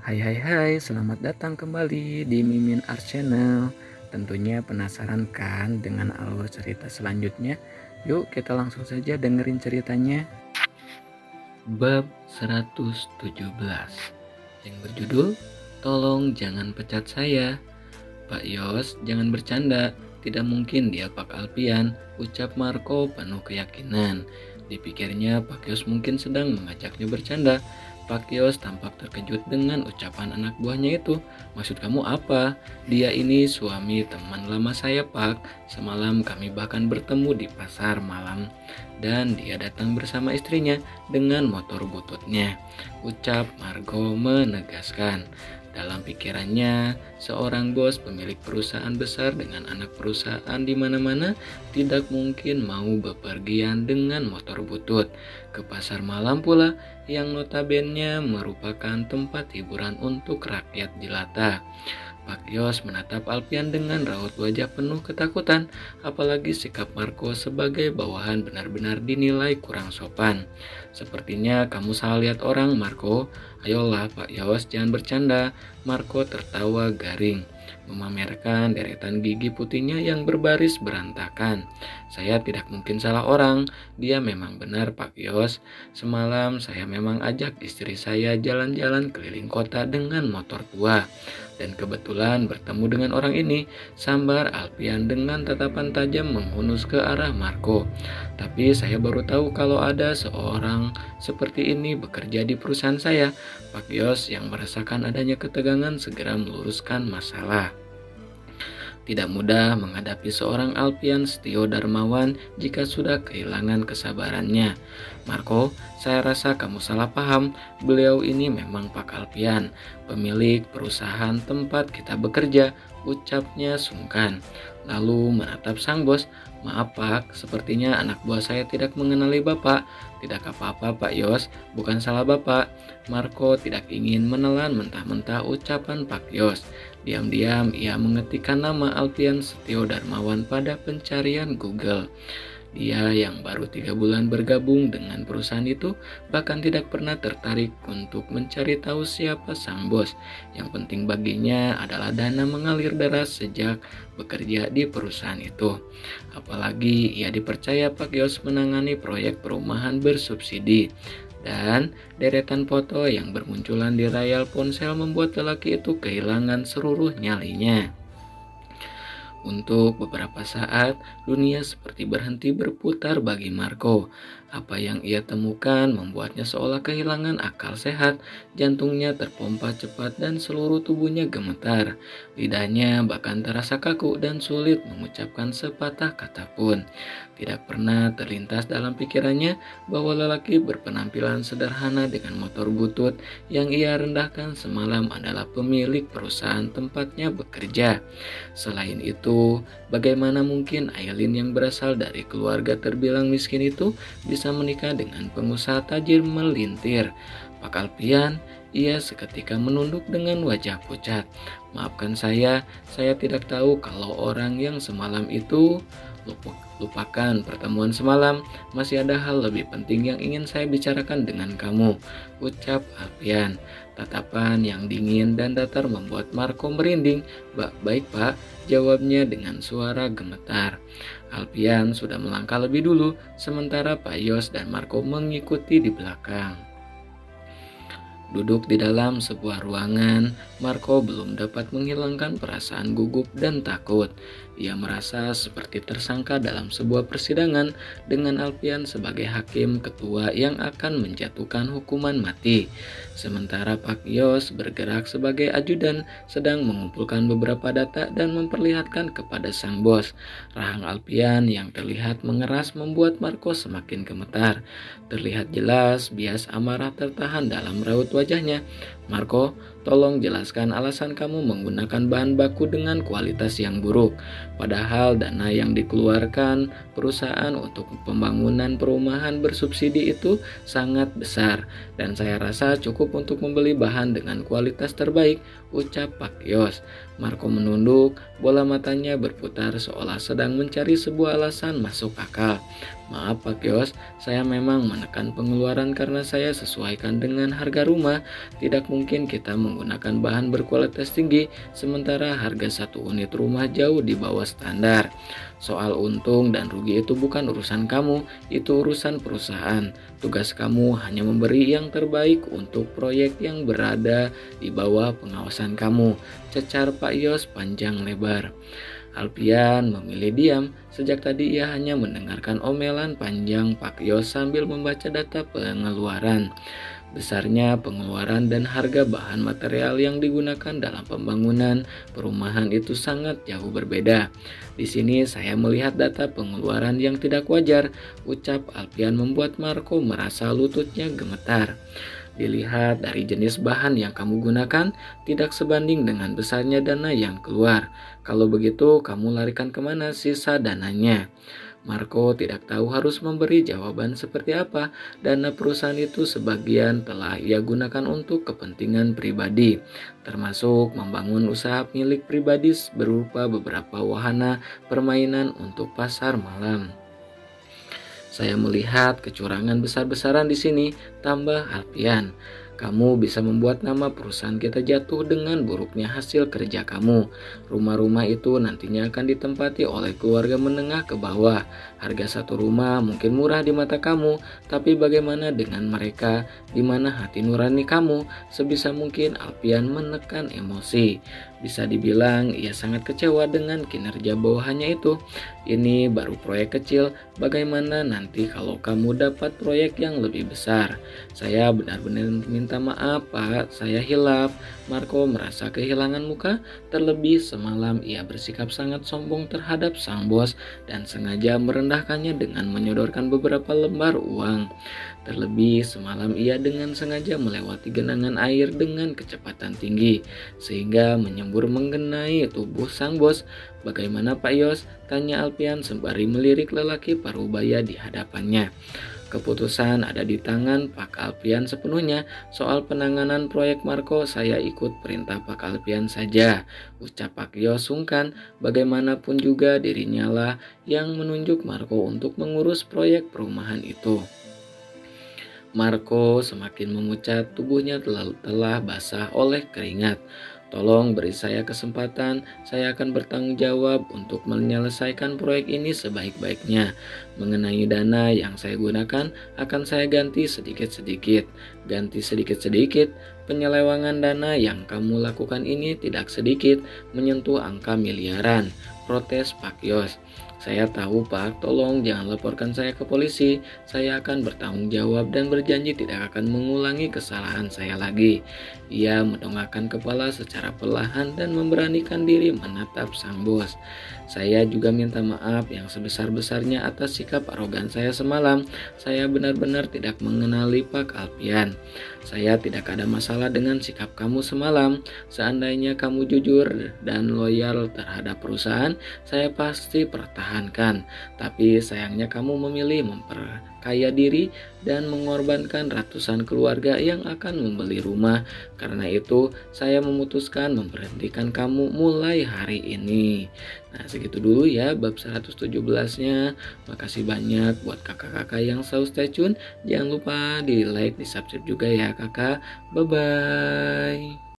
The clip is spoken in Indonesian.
Hai hai hai, selamat datang kembali di Mimin Art Channel. Tentunya penasaran kan dengan alur cerita selanjutnya? Yuk kita langsung saja dengerin ceritanya. Bab 117 yang berjudul Tolong Jangan Pecat Saya. Pak Yos, jangan bercanda. Tidak mungkin dia Pak Alpian, ucap Marco penuh keyakinan. Dipikirnya Pak Yos mungkin sedang mengajaknya bercanda. Pak Yos tampak terkejut dengan ucapan anak buahnya itu. Maksud kamu apa? Dia ini suami teman lama saya, Pak. Semalam kami bahkan bertemu di pasar malam. Dan dia datang bersama istrinya dengan motor bututnya. Ucap Margo menegaskan. Dalam pikirannya, seorang bos pemilik perusahaan besar dengan anak perusahaan di mana-mana tidak mungkin mau bepergian dengan motor butut ke pasar malam pula yang notabene merupakan tempat hiburan untuk rakyat jelata. Pak Yos menatap Alpian dengan raut wajah penuh ketakutan, apalagi sikap Marco sebagai bawahan benar-benar dinilai kurang sopan. Sepertinya kamu salah lihat orang, Marco. Ayolah Pak Yos, jangan bercanda. Marco tertawa garing, memamerkan deretan gigi putihnya yang berbaris berantakan. Saya tidak mungkin salah orang. Dia memang benar Pak Yos. Semalam saya memang ajak istri saya jalan-jalan keliling kota dengan motor tua. Dan kebetulan bertemu dengan orang ini. Sambar Alpian dengan tatapan tajam menghunus ke arah Marco. Tapi saya baru tahu kalau ada seorang seperti ini bekerja di perusahaan saya. Pak Yos yang merasakan adanya ketegangan segera meluruskan masalah. Tidak mudah menghadapi seorang Alpian Setio Darmawan jika sudah kehilangan kesabarannya. Marco, saya rasa kamu salah paham. Beliau ini memang Pak Alpian, pemilik perusahaan tempat kita bekerja, ucapnya sungkan. Lalu menatap sang bos. Maaf Pak, sepertinya anak buah saya tidak mengenali Bapak. Tidak apa-apa Pak Yos, bukan salah Bapak. Marco tidak ingin menelan mentah-mentah ucapan Pak Yos. Diam-diam ia mengetikkan nama Alpian Setio Darmawan pada pencarian Google. Dia yang baru 3 bulan bergabung dengan perusahaan itu bahkan tidak pernah tertarik untuk mencari tahu siapa sang bos. Yang penting baginya adalah dana mengalir deras sejak bekerja di perusahaan itu. Apalagi ia dipercaya Pak Yos menangani proyek perumahan bersubsidi. Dan deretan foto yang bermunculan di layar ponsel membuat lelaki itu kehilangan seluruh nyalinya. Untuk beberapa saat, dunia seperti berhenti berputar bagi Marco. Apa yang ia temukan membuatnya seolah kehilangan akal sehat, jantungnya terpompa cepat dan seluruh tubuhnya gemetar. Lidahnya bahkan terasa kaku dan sulit mengucapkan sepatah kata pun. Tidak pernah terlintas dalam pikirannya bahwa lelaki berpenampilan sederhana dengan motor butut yang ia rendahkan semalam adalah pemilik perusahaan tempatnya bekerja. Selain itu, bagaimana mungkin Aileen yang berasal dari keluarga terbilang miskin itu bisa menikah dengan pengusaha tajir melintir? Pak Alpian, ia seketika menunduk dengan wajah pucat. Maafkan saya tidak tahu kalau orang yang semalam itu. Lupakan pertemuan semalam, masih ada hal lebih penting yang ingin saya bicarakan dengan kamu, ucap Alpian. Tatapan yang dingin dan datar membuat Marco merinding. Baik Pak, jawabnya dengan suara gemetar. Alpian sudah melangkah lebih dulu, sementara Pak Yos dan Marco mengikuti di belakang. Duduk di dalam sebuah ruangan, Marco belum dapat menghilangkan perasaan gugup dan takut. Ia merasa seperti tersangka dalam sebuah persidangan dengan Alpian sebagai hakim ketua yang akan menjatuhkan hukuman mati. Sementara Pak Yos bergerak sebagai ajudan sedang mengumpulkan beberapa data dan memperlihatkan kepada sang bos. Rahang Alpian yang terlihat mengeras membuat Marco semakin gemetar. Terlihat jelas bias amarah tertahan dalam raut wajahnya. Marco, tolong jelaskan alasan kamu menggunakan bahan baku dengan kualitas yang buruk. Padahal dana yang dikeluarkan perusahaan untuk pembangunan perumahan bersubsidi itu sangat besar. Dan saya rasa cukup untuk membeli bahan dengan kualitas terbaik, ucap Pak Yos. Marco menunduk, bola matanya berputar seolah sedang mencari sebuah alasan masuk akal. Maaf Pak Yos, saya memang menekan pengeluaran karena saya sesuaikan dengan harga rumah. Tidak mungkin kita menggunakan bahan berkualitas tinggi, sementara harga satu unit rumah jauh di bawah standar. Soal untung dan rugi itu bukan urusan kamu, itu urusan perusahaan. Tugas kamu hanya memberi yang terbaik untuk proyek yang berada di bawah pengawasan kamu, cecar Pak Yos panjang lebar. Alpian memilih diam. Sejak tadi ia hanya mendengarkan omelan panjang Pak Yos sambil membaca data pengeluaran. Besarnya pengeluaran dan harga bahan material yang digunakan dalam pembangunan perumahan itu sangat jauh berbeda. Di sini saya melihat data pengeluaran yang tidak wajar, ucap Alpian membuat Marco merasa lututnya gemetar. Dilihat dari jenis bahan yang kamu gunakan, tidak sebanding dengan besarnya dana yang keluar. Kalau begitu, kamu larikan kemana sisa dananya? Marco tidak tahu harus memberi jawaban seperti apa. Dana perusahaan itu sebagian telah ia gunakan untuk kepentingan pribadi, termasuk membangun usaha milik pribadi berupa beberapa wahana permainan untuk pasar malam. Saya melihat kecurangan besar-besaran di sini, tambah Alpian. Kamu bisa membuat nama perusahaan kita jatuh dengan buruknya hasil kerja kamu. Rumah-rumah itu nantinya akan ditempati oleh keluarga menengah ke bawah. Harga satu rumah mungkin murah di mata kamu, tapi bagaimana dengan mereka? Di mana hati nurani kamu? Sebisa mungkin Alpian menekan emosi. Bisa dibilang ia sangat kecewa dengan kinerja bawahannya itu. Ini baru proyek kecil, bagaimana nanti kalau kamu dapat proyek yang lebih besar? Saya benar-benar minta maaf Pak, saya hilaf. Marco merasa kehilangan muka, terlebih semalam ia bersikap sangat sombong terhadap sang bos dan sengaja merendahkannya dengan menyodorkan beberapa lembar uang. Terlebih semalam ia dengan sengaja melewati genangan air dengan kecepatan tinggi, sehingga menyembur mengenai tubuh sang bos. Bagaimana Pak Yos? Tanya Alpian sembari melirik lelaki parubaya di hadapannya. Keputusan ada di tangan Pak Alpian sepenuhnya. Soal penanganan proyek Marco, saya ikut perintah Pak Alpian saja, ucap Pak Yos sungkan. Bagaimanapun juga dirinya lah yang menunjuk Marco untuk mengurus proyek perumahan itu. Marco semakin memucat, tubuhnya telah basah oleh keringat. Tolong beri saya kesempatan, saya akan bertanggung jawab untuk menyelesaikan proyek ini sebaik-baiknya. Mengenai dana yang saya gunakan, akan saya ganti sedikit-sedikit. Ganti sedikit-sedikit, penyelewangan dana yang kamu lakukan ini tidak sedikit, menyentuh angka miliaran, protes Pak Yos. Saya tahu Pak, tolong jangan laporkan saya ke polisi. Saya akan bertanggung jawab dan berjanji tidak akan mengulangi kesalahan saya lagi. Ia mendongakkan kepala secara perlahan dan memberanikan diri menatap sang bos. Saya juga minta maaf yang sebesar-besarnya atas sikap arogan saya semalam. Saya benar-benar tidak mengenali Pak Alpian. Saya tidak ada masalah dengan sikap kamu semalam. Seandainya kamu jujur dan loyal terhadap perusahaan, saya pasti pertahankan. Tapi sayangnya kamu memilih memperkaya diri dan mengorbankan ratusan keluarga yang akan membeli rumah. Karena itu, saya memutuskan memberhentikan kamu mulai hari ini. Nah, segitu dulu ya bab 117-nya. Makasih banyak buat kakak-kakak yang selalu stay tune. Jangan lupa di like, di subscribe juga ya kakak. Bye-bye.